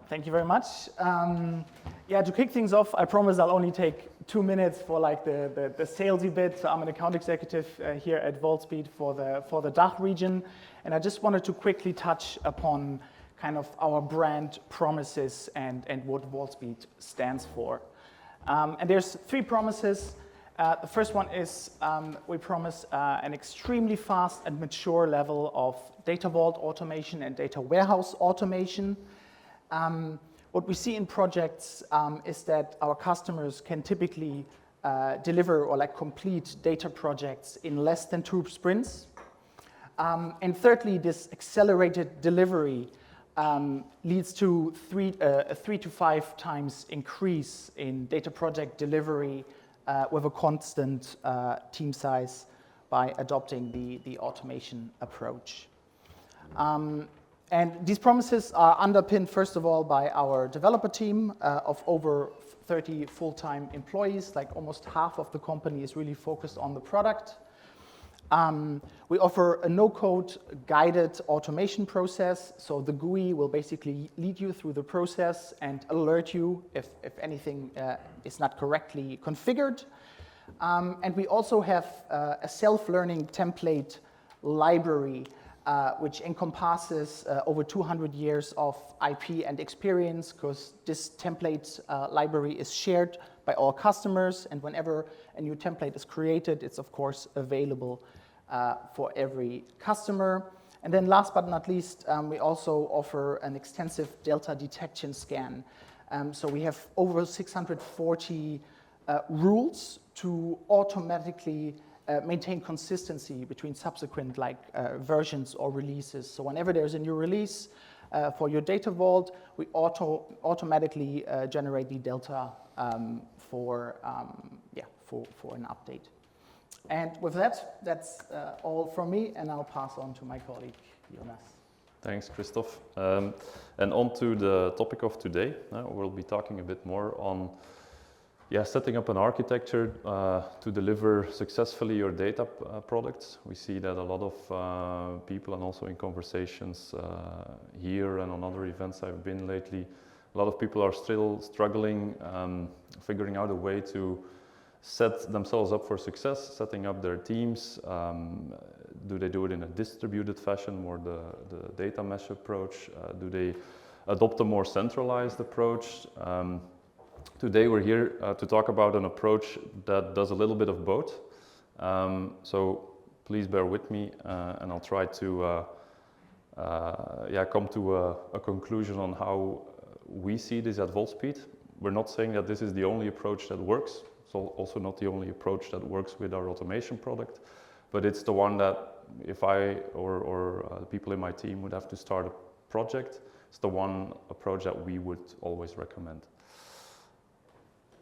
Thank you very much. Yeah, to kick things off, I promise I'll only take 2 minutes for like the salesy bit. So I'm an account executive here at Vaultspeed for the DACH region, and I just wanted to quickly touch upon kind of our brand promises and what Vaultspeed stands for. And there's 3 promises. The first one is we promise an extremely fast and mature level of data vault automation and data warehouse automation. What we see in projects is that our customers can typically deliver or like complete data projects in less than 2 sprints. And thirdly, this accelerated delivery leads to a 3 to 5 times increase in data project delivery with a constant team size by adopting the automation approach. And these promises are underpinned, first of all, by our developer team of over 30 full-time employees. Like almost half of the company is really focused on the product. We offer a no-code guided automation process. So the GUI will basically lead you through the process and alert you if anything is not correctly configured. And we also have a self-learning template library which encompasses over 200 years of IP and experience, because this template library is shared by all customers, and whenever a new template is created, it's of course available for every customer. And then last but not least, we also offer an extensive delta detection scan. So we have over 640 rules to automatically maintain consistency between subsequent versions or releases. So whenever there's a new release for your data vault, we automatically generate the delta for an update. And with that, that's all from me, and I'll pass on to my colleague, Jonas. Thanks, Christoph. And on to the topic of today. We'll be talking a bit more on setting up an architecture to deliver successfully your data products. We see that a lot of people, and also in conversations here and on other events I've been lately, a lot of people are still struggling figuring out a way to set themselves up for success, setting up their teams. Do they do it in a distributed fashion, more the data mesh approach? Do they adopt a more centralized approach? Today we're here to talk about an approach that does a little bit of both. So please bear with me, and I'll try to come to a conclusion on how we see this at Vaultspeed. We're not saying that this is the only approach that works. It's also not the only approach that works with our automation product, but it's the one that if I or the people in my team would have to start a project, it's the one approach that we would always recommend.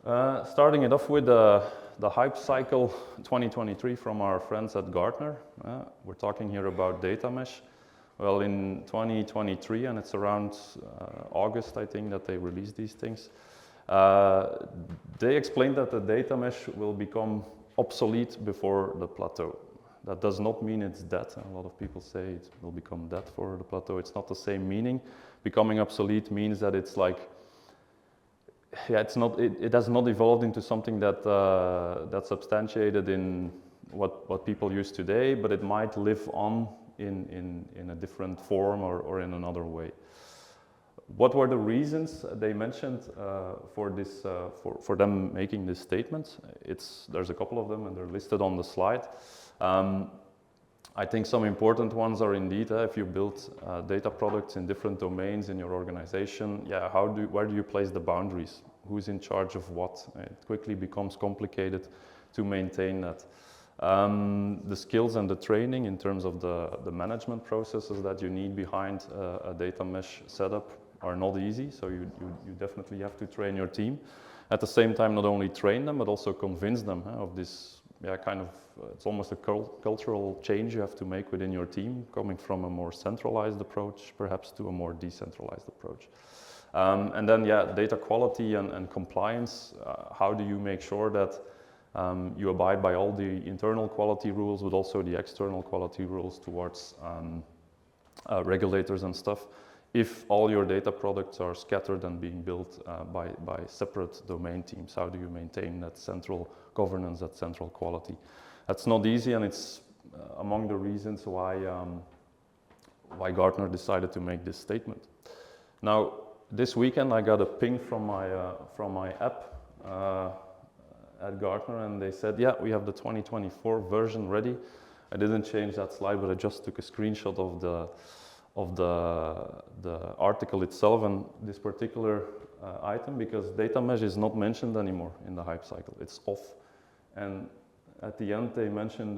Starting it off with the Hype Cycle 2023 from our friends at Gartner. We're talking here about data mesh. Well, in 2023, and it's around August, I think, that they released these things, they explained that the data mesh will become obsolete before the plateau. That does not mean it's dead. A lot of people say it will become dead for the plateau. It's not the same meaning. Becoming obsolete means that it's like, it has not evolved into something that's substantiated in what people use today, but it might live on in a different form or in another way. What were the reasons they mentioned for this for them making this statement? There's a couple of them, and they're listed on the slide. I think some important ones are indeed if you build data products in different domains in your organization, where do you place the boundaries? Who's in charge of what? It quickly becomes complicated to maintain that. The skills and the training in terms of the management processes that you need behind a data mesh setup are not easy, so you definitely have to train your team. At the same time, not only train them, but also convince them of this it's almost a cultural change you have to make within your team, coming from a more centralized approach perhaps to a more decentralized approach. And then data quality and compliance. How do you make sure that you abide by all the internal quality rules, but also the external quality rules towards regulators and stuff? if all your data products are scattered and being built by separate domain teams? How do you maintain that central governance, that central quality? That's not easy, and it's among the reasons why Gartner decided to make this statement. Now, this weekend I got a ping from my app at Gartner, and they said, yeah, we have the 2024 version ready. I didn't change that slide, but I just took a screenshot of the article itself and this particular item, because data mesh is not mentioned anymore in the hype cycle. It's off. And at the end, they mentioned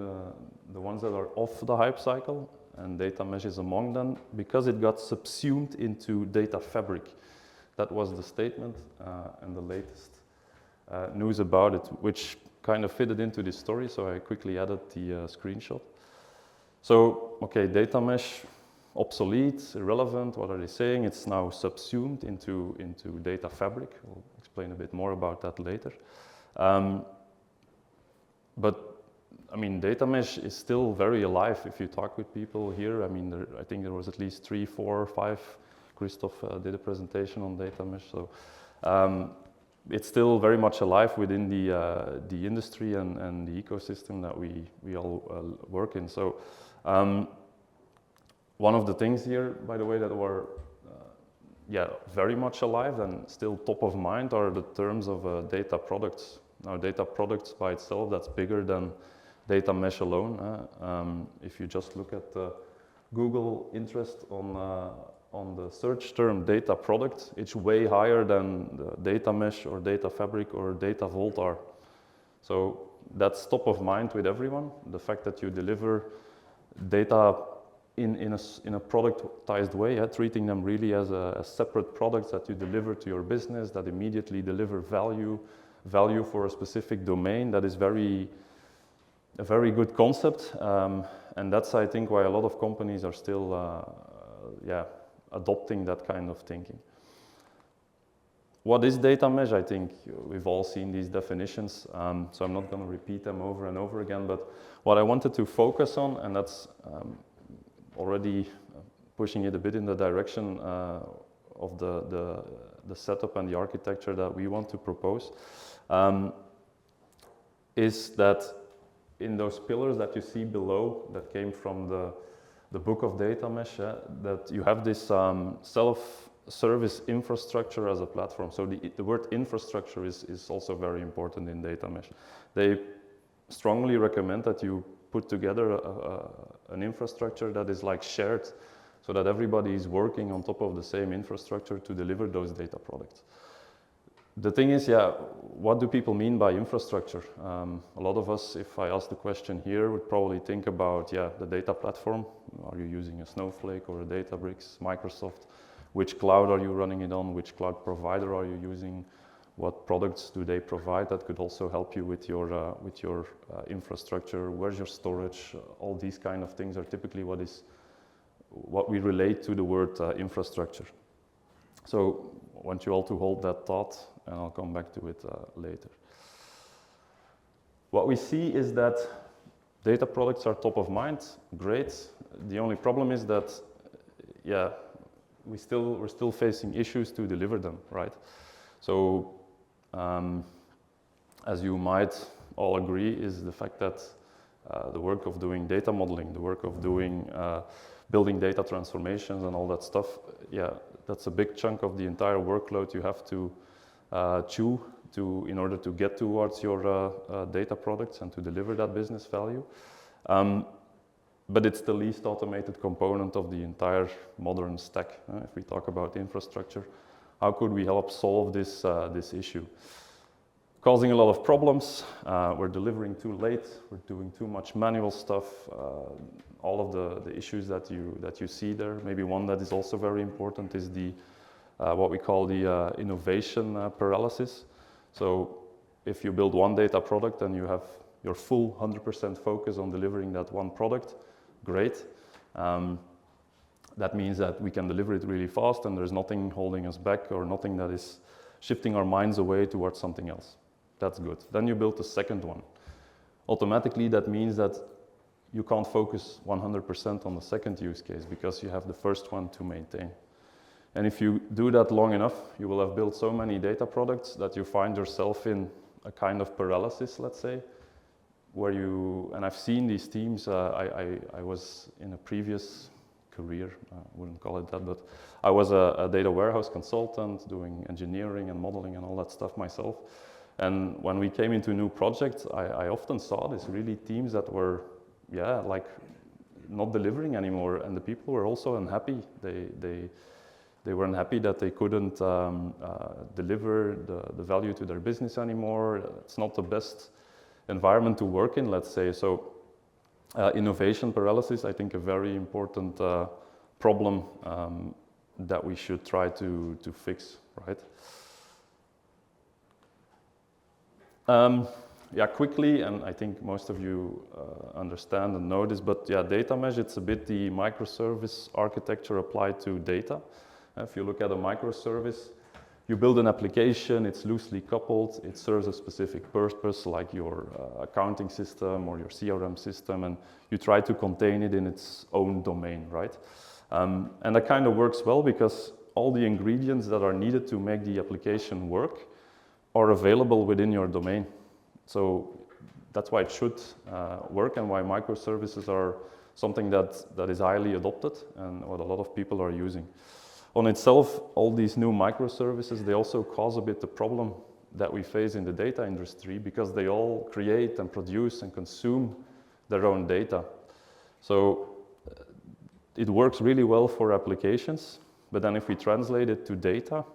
the ones that are off the hype cycle, and data mesh is among them, because it got subsumed into data fabric. That was the statement and the latest news about it, which kind of fitted into this story, so I quickly added the screenshot. So, okay, data mesh, obsolete, irrelevant, what are they saying? It's now subsumed into data fabric. We'll explain a bit more about that later. But I mean, data mesh is still very alive if you talk with people here. I mean, I think there was at least 3, 4, 5. Christoph did a presentation on data mesh. So it's still very much alive within the industry and the ecosystem that we all work in. So one of the things here, by the way, that were very much alive and still top of mind are the terms of data products. Now, data products by itself, that's bigger than data mesh alone. If you just look at Google interest on the search term data product, it's way higher than the data mesh or data fabric or data vault are. So that's top of mind with everyone. The fact that you deliver data in a productized way, treating them really as separate products that you deliver to your business, that immediately deliver value for a specific domain, that is a very good concept, and that's, I think, why a lot of companies are still adopting that kind of thinking. What is data mesh? I think we've all seen these definitions, so I'm not going to repeat them over and over again, but what I wanted to focus on, and that's already pushing it a bit in the direction of the setup and the architecture that we want to propose, is that in those pillars that you see below, that came from the book of data mesh, that you have this self-service infrastructure as a platform. So the word infrastructure is also very important in data mesh. They strongly recommend that you put together an infrastructure that is like shared, so that everybody is working on top of the same infrastructure to deliver those data products. The thing is, what do people mean by infrastructure? A lot of us, if I ask the question here, would probably think about, the data platform. Are you using a Snowflake or a Databricks, Microsoft? Which cloud are you running it on? Which cloud provider are you using? What products do they provide? That could also help you with your infrastructure. Where's your storage? All these kind of things are typically what we relate to the word infrastructure. So I want you all to hold that thought, and I'll come back to it later. What we see is that data products are top of mind, great. The only problem is that, we're still facing issues to deliver them, right? So, as you might all agree, is the fact that the work of doing data modeling, the work of doing building data transformations and all that stuff, that's a big chunk of the entire workload you have to chew in order to get towards your data products and to deliver that business value. But it's the least automated component of the entire modern stack. If we talk about infrastructure, how could we help solve this issue? Causing a lot of problems, we're delivering too late, we're doing too much manual stuff, all of the issues that you see there. Maybe one that is also very important is what we call the innovation paralysis. So if you build one data product and you have your full 100% focus on delivering that one product, great. That means that we can deliver it really fast and there's nothing holding us back or nothing that is shifting our minds away towards something else. That's good. Then you build the second one. Automatically that means that you can't focus 100% on the second use case because you have the first one to maintain. And if you do that long enough, you will have built so many data products that you find yourself in a kind of paralysis, let's say, where you, and I've seen these teams, I was in a previous career, I wouldn't call it that, but I was a data warehouse consultant doing engineering and modeling and all that stuff myself. And when we came into new projects, I often saw this really teams that were, yeah, like not delivering anymore, and the people were also unhappy. They were unhappy that they couldn't deliver the value to their business anymore. It's not the best environment to work in, let's say. So innovation paralysis, I think a very important problem that we should try to fix, right? Yeah, quickly, and I think most of you understand and know this, but yeah, data mesh, it's a bit the microservice architecture applied to data. If you look at a microservice, you build an application, it's loosely coupled, it serves a specific purpose like your accounting system or your CRM system, and you try to contain it in its own domain, right? And that kind of works well because all the ingredients that are needed to make the application work are available within your domain. So that's why it should work and why microservices are something that is highly adopted and what a lot of people are using. On itself, all these new microservices, they also cause a bit the problem that we face in the data industry because they all create and produce and consume their own data. So it works really well for applications, but then if we translate it to data,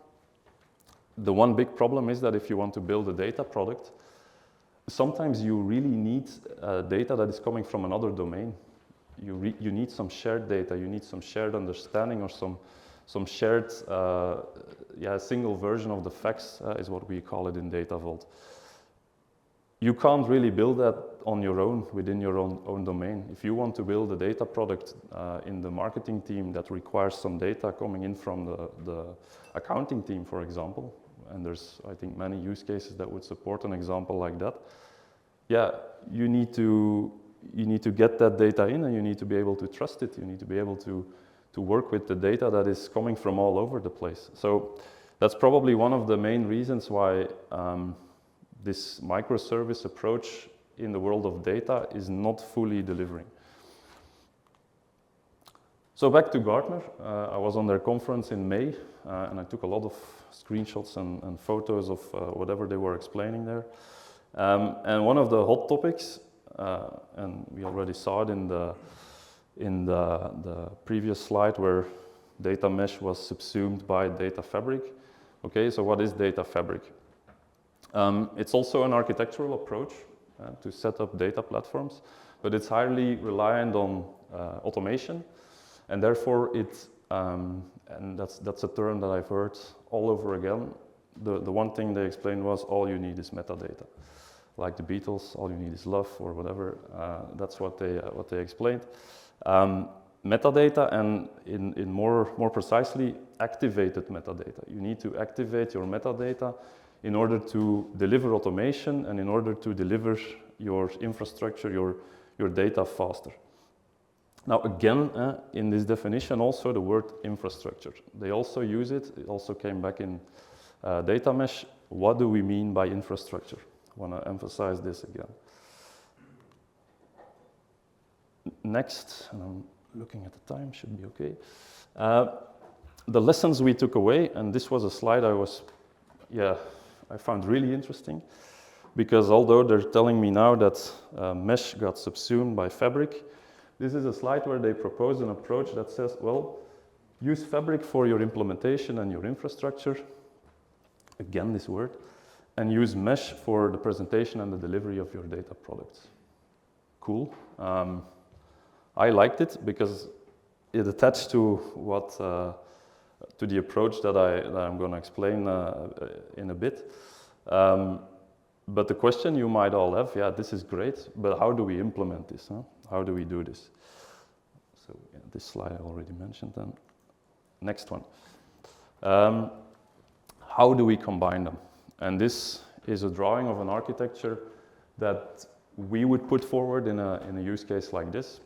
the one big problem is that if you want to build a data product, sometimes you really need data that is coming from another domain. You need some shared data, you need some shared understanding or some shared, single version of the facts is what we call it in Data Vault. You can't really build that on your own, within your own domain. If you want to build a data product in the marketing team that requires some data coming in from the accounting team, for example, and there's, I think, many use cases that would support an example like that, yeah, you need to get that data in and you need to be able to trust it. You need to be able to work with the data that is coming from all over the place. So that's probably one of the main reasons why this microservice approach in the world of data is not fully delivering. So back to Gartner, I was on their conference in May and I took a lot of screenshots and photos of whatever they were explaining there. And one of the hot topics, and we already saw it in the previous slide where data mesh was subsumed by data fabric. Okay, so what is data fabric? It's also an architectural approach to set up data platforms, but it's highly reliant on automation, and therefore and that's a term that I've heard all over again. The one thing they explained was all you need is metadata. Like the Beatles, all you need is love or whatever. That's what they explained. Metadata and in more precisely, activated metadata. You need to activate your metadata in order to deliver automation and in order to deliver your infrastructure, your data faster. Now again, in this definition also the word infrastructure. They also use it. It also came back in data mesh. What do we mean by infrastructure? I want to emphasize this again. Next, and I'm looking at the time, should be okay. The lessons we took away, and this was a slide I found really interesting, because although they're telling me now that mesh got subsumed by fabric, this is a slide where they propose an approach that says, well, use fabric for your implementation and your infrastructure, again this word, and use mesh for the presentation and the delivery of your data products. Cool. I liked it because it attached to to the approach that I'm going to explain in a bit. But the question you might all have, yeah, this is great, but how do we implement this? Huh? How do we do this? So yeah, this slide I already mentioned. Then next one. How do we combine them? And this is a drawing of an architecture that we would put forward in a use case like this,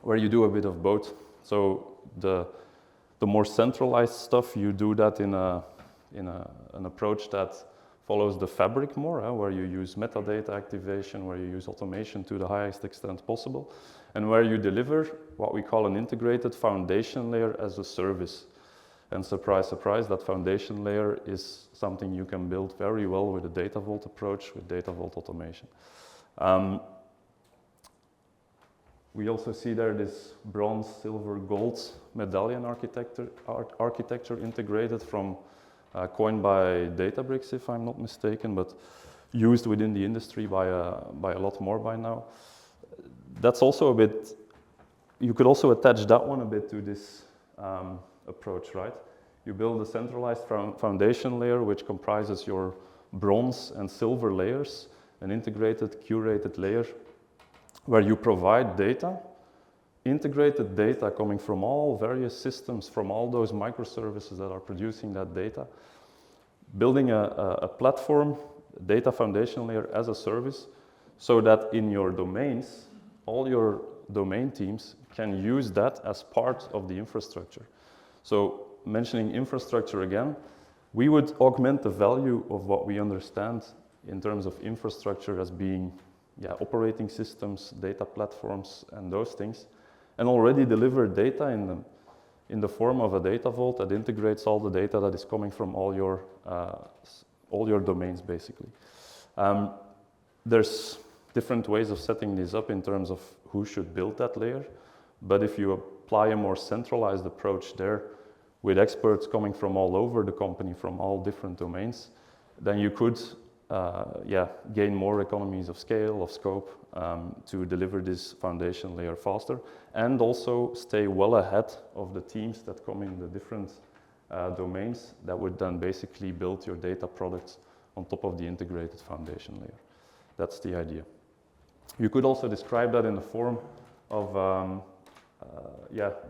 where you do a bit of both. So the The more centralized stuff, you do that in an approach that follows the fabric more, where you use metadata activation, where you use automation to the highest extent possible, and where you deliver what we call an integrated foundation layer as a service. And surprise, surprise, that foundation layer is something you can build very well with a data vault approach, with data vault automation. We also see there this bronze, silver, gold medallion architecture integrated from coined by Databricks, if I'm not mistaken, but used within the industry by a lot more by now. That's also a bit, you could also attach that one a bit to this approach, right? You build a centralized foundation layer which comprises your bronze and silver layers, an integrated, curated layer where you provide data, integrated data coming from all various systems, from all those microservices that are producing that data, building a platform, data foundation layer as a service, so that in your domains, all your domain teams can use that as part of the infrastructure. So mentioning infrastructure again, we would augment the value of what we understand in terms of infrastructure as being operating systems, data platforms, and those things, and already deliver data in the form of a data vault that integrates all the data that is coming from all your domains, basically. There's different ways of setting this up in terms of who should build that layer, but if you apply a more centralized approach there, with experts coming from all over the company, from all different domains, then you could gain more economies of scale, of scope, to deliver this foundation layer faster, and also stay well ahead of the teams that come in the different domains that would then basically build your data products on top of the integrated foundation layer. That's the idea. You could also describe that in the form of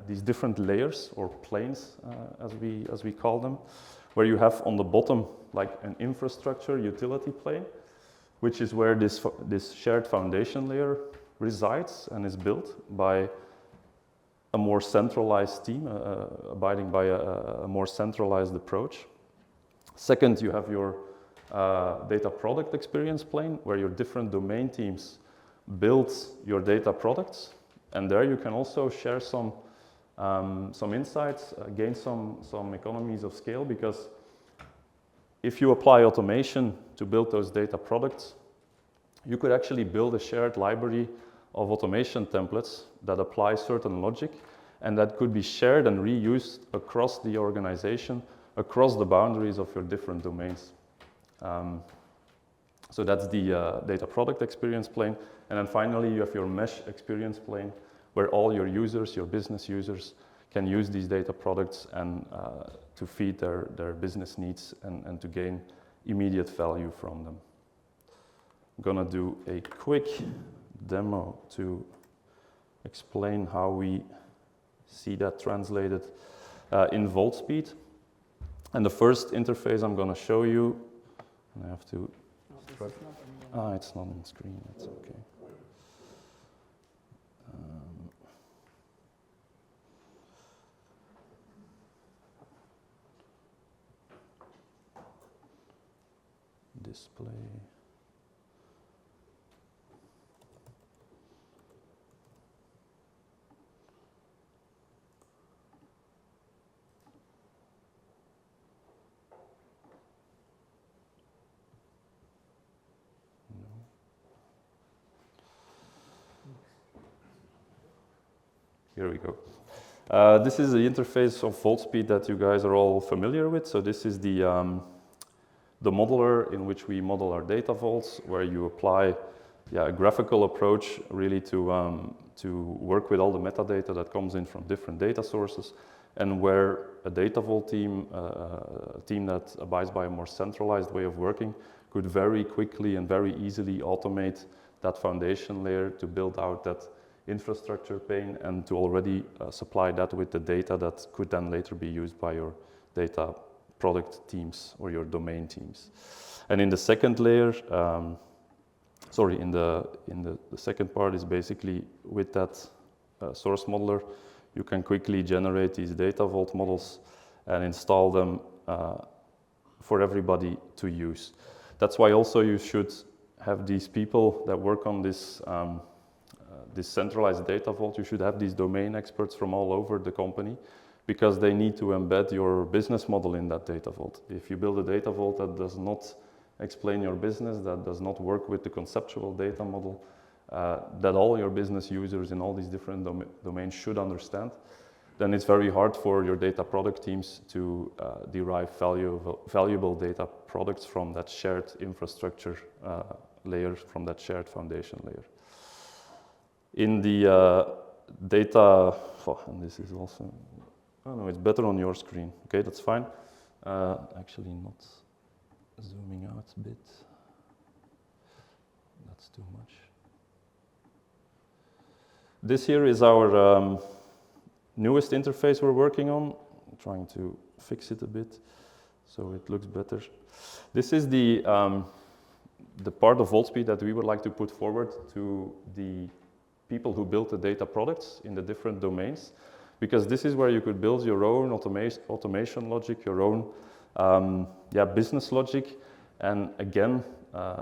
these different layers or planes, as we call them, where you have on the bottom like an infrastructure utility plane, which is where this shared foundation layer resides and is built by a more centralized team, abiding by a more centralized approach. Second, you have your data product experience plane, where your different domain teams build your data products, and there you can also share some insights, gain some economies of scale, because if you apply automation to build those data products, you could actually build a shared library of automation templates that apply certain logic, and that could be shared and reused across the organization, across the boundaries of your different domains. So that's the data product experience plane. And then finally, you have your mesh experience plane, where all your users, your business users, can use these data products and to feed their business needs and to gain immediate value from them. I'm gonna do a quick demo to explain how we see that translated in Vaultspeed. And the first interface I'm gonna show you, and I have to, it's not on screen, it's okay. Display. Here we go. This is the interface of Vaultspeed that you guys are all familiar with. So this is the modeler in which we model our data vaults, where you apply a graphical approach really to work with all the metadata that comes in from different data sources, and where a data vault team, a team that abides by a more centralized way of working, could very quickly and very easily automate that foundation layer to build out that infrastructure pane and to already supply that with the data that could then later be used by your data product teams or your domain teams. And in the second layer, in the second part is basically with that source modeler, you can quickly generate these data vault models and install them for everybody to use. That's why also you should have these people that work on this this centralized data vault. You should have these domain experts from all over the company, because they need to embed your business model in that data vault. If you build a data vault that does not explain your business, that does not work with the conceptual data model, that all your business users in all these different domains should understand, then it's very hard for your data product teams to derive valuable data products from that shared infrastructure layer, from that shared foundation layer. In the data, and this is also, oh no, it's better on your screen. Okay, that's fine. Actually not zooming out a bit. That's too much. This here is our newest interface we're working on. I'm trying to fix it a bit so it looks better. This is the part of Vaultspeed that we would like to put forward to the people who build the data products in the different domains, because this is where you could build your own automation logic, your own business logic, and again,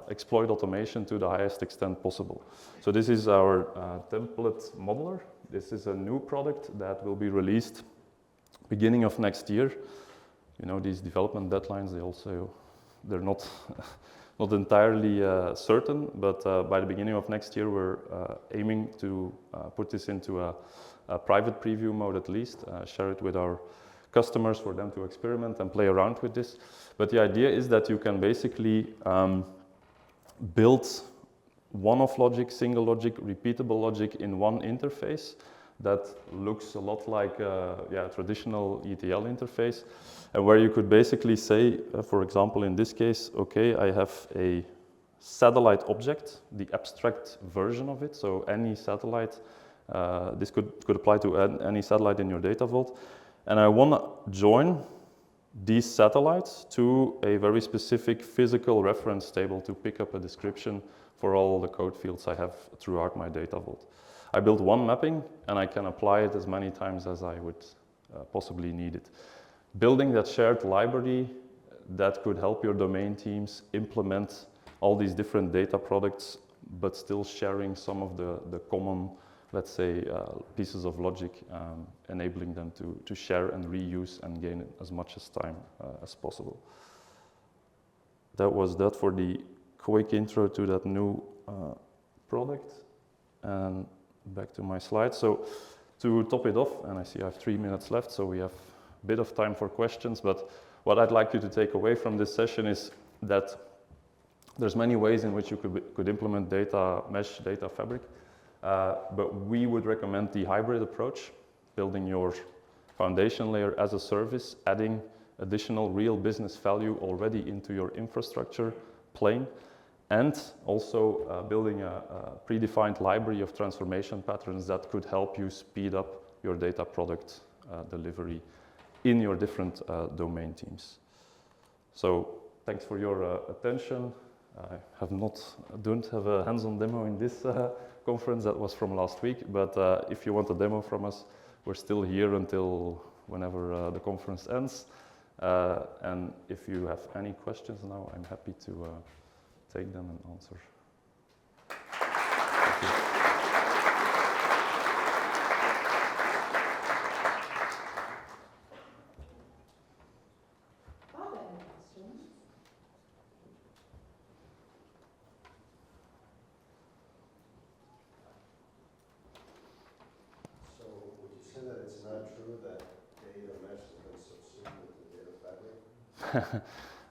exploit automation to the highest extent possible. So this is our template modeler. This is a new product that will be released beginning of next year. You know, these development deadlines, they're not not entirely certain, but by the beginning of next year, we're aiming to put this into a private preview mode at least, share it with our customers for them to experiment and play around with this. But the idea is that you can basically build one-off logic, single logic, repeatable logic in one interface that looks a lot like a traditional ETL interface, and where you could basically say, for example, in this case, okay, I have a satellite object, the abstract version of it, so any satellite, this could apply to any satellite in your data vault, and I want to join these satellites to a very specific physical reference table to pick up a description for all the code fields I have throughout my data vault. I build one mapping and I can apply it as many times as I would possibly need it. Building that shared library that could help your domain teams implement all these different data products, but still sharing some of the common, let's say, pieces of logic, enabling them to share and reuse and gain as much as time as possible. That was that for the quick intro to that new product. And back to my slides. So to top it off, and I see I have 3 minutes left, so we have a bit of time for questions, but what I'd like you to take away from this session is that there's many ways in which you could implement data mesh, data fabric, but we would recommend the hybrid approach, building your foundation layer as a service, adding additional real business value already into your infrastructure plane, and also building a predefined library of transformation patterns that could help you speed up your data product delivery in your different domain teams. So thanks for your attention. I don't have a hands-on demo in this conference. That was from last week, but if you want a demo from us, we're still here until whenever the conference ends. And if you have any questions now, I'm happy to take them and answer. Thank you. Are there any questions? So would you say that it's not true that data mesh has been subsumed into data fabric?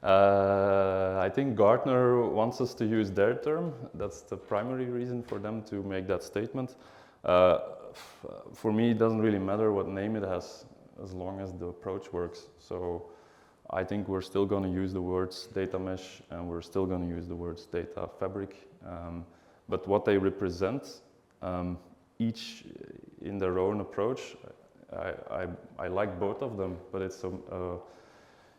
I think Gartner wants us to use their term. That's the primary reason for them to make that statement. For me, it doesn't really matter what name it has, as long as the approach works. So I think we're still going to use the words data mesh, and we're still going to use the words data fabric. But what they represent, each in their own approach, I like both of them, but it's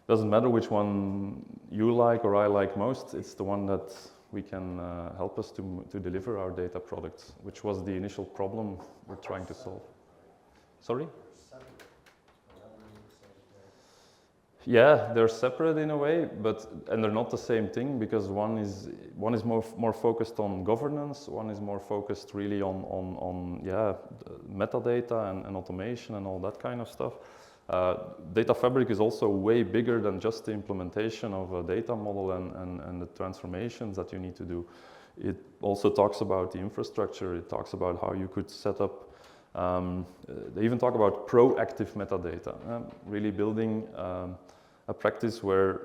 doesn't matter which one you like or I like most, it's the one that we can help us to deliver our data products, which was the initial problem we're trying to solve. Sorry? They're separate. They're not really the same thing. Yeah, they're separate in a way, and they're not the same thing because one is more focused on governance, one is more focused really on metadata and automation and all that kind of stuff. Data Fabric is also way bigger than just the implementation of a data model and the transformations that you need to do. It also talks about the infrastructure, it talks about how you could set up, they even talk about proactive metadata, really building a practice where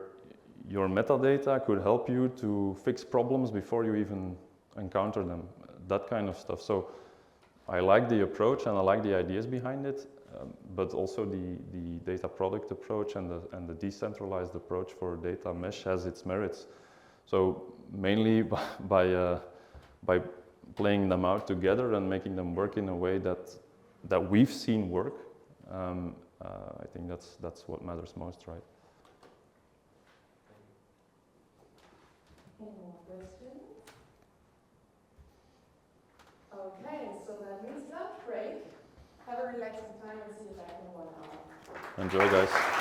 your metadata could help you to fix problems before you even encounter them, that kind of stuff. So I like the approach and I like the ideas behind it, but also the data product approach and the decentralized approach for data mesh has its merits. So mainly by playing them out together and making them work in a way that we've seen work, I think that's what matters most, right? Any more questions? Okay, so that means lunch break. Have a relaxing time and see you back in 1 hour. Enjoy, guys.